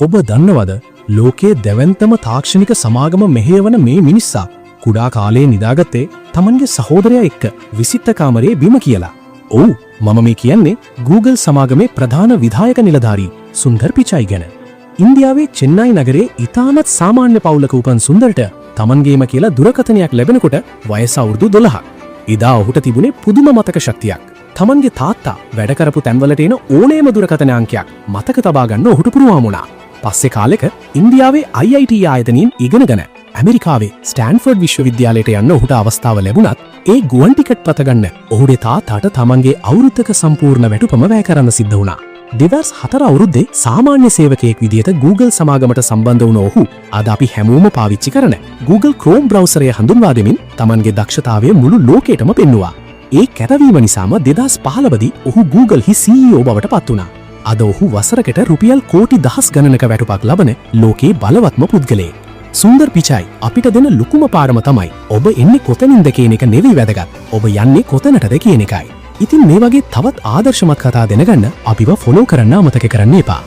ඔබ දන්නවද ලෝකයේ දැවැන්තම තාක්ෂණික සමාගම මෙහෙයවන මේ මිනිස්සා කුඩා කාලේ නිදාගත්තේ තමන්ගේ සහෝදරයා එක්ක විසිත කාමරයේ බිම කියලා. ඔව් මම මේ කියන්නේ Google සමාගමේ ප්‍රධාන විධායක නිලධාරී සුන්දර් පිචයි ගැන. ඉන්දියාවේ චෙන්නයි නගරයේ ඉතාමත් සාමාන්‍ය පවුලක උපන් සුන්දර්ට තමන්ගේම කියලා දුරකථනයක් ලැබෙනකොට වයස අවුරුදු 12ක්. එදා ඔහුට තිබුණේ පුදුම මතක ශක්තියක්. තමන්ගේ තාත්තා වැඩ කරපු තැන්වලට එන ඕනෑම දුරකථන අංකයක් මතක තබා ගන්න ඔහුට පුළුවන් වුණා. පස්සේ කාලෙක ඉන්දියාවේ IIT ආයතනයෙන් ඉගෙනගෙන ඇමරිකාවේ ස්ටෑන්ෆර්ඩ් විශ්වවිද්‍යාලයට යන්න ඔහුට අවස්ථාව ලැබුණත් ඒ ගුවන් ටිකට් පත ගන්න ඔහුගේ තාත්තාට තමන්ගේ අවුරුද්දක සම්පූර්ණ වැටුපම වැය කරන්න සිද්ධ වුණා. 2004 අවුරුද්දේ සාමාන්‍ය සේවකයෙක් විදිහට Google සමාගමට සම්බන්ධ වුණ ඔහු අද අපි හැමෝම පාවිච්චි කරන Google Chrome බ්‍රවුසරය හඳුන්වා දෙමින් තමන්ගේ දක්ෂතාවය මුළු ලෝකෙටම පෙන්නුවා. ඒ කැරවීම නිසාම 2015 දී ඔහු Google හි CEO බවට පත් වුණා. අද ඔහු වසරකට රුපියල් කෝටි 10 ගණනක වැටුපක් ලබන ලෝකේ බලවත්ම පුද්ගලයෙක්. සුන්දර් පිචයි අපිට දෙන ලොකුම පාඩම තමයි ඔබ එන්නේ කොතනින්ද කියන එක නෙවෙයි වැදගත්. ඔබ යන්නේ කොතනටද කියන එකයි. ඉතින් මේ වගේ තවත් ආදර්ශමත් කතා දැනගන්න අපිව ෆොලෝ කරන්න අමතක කරන්න එපා.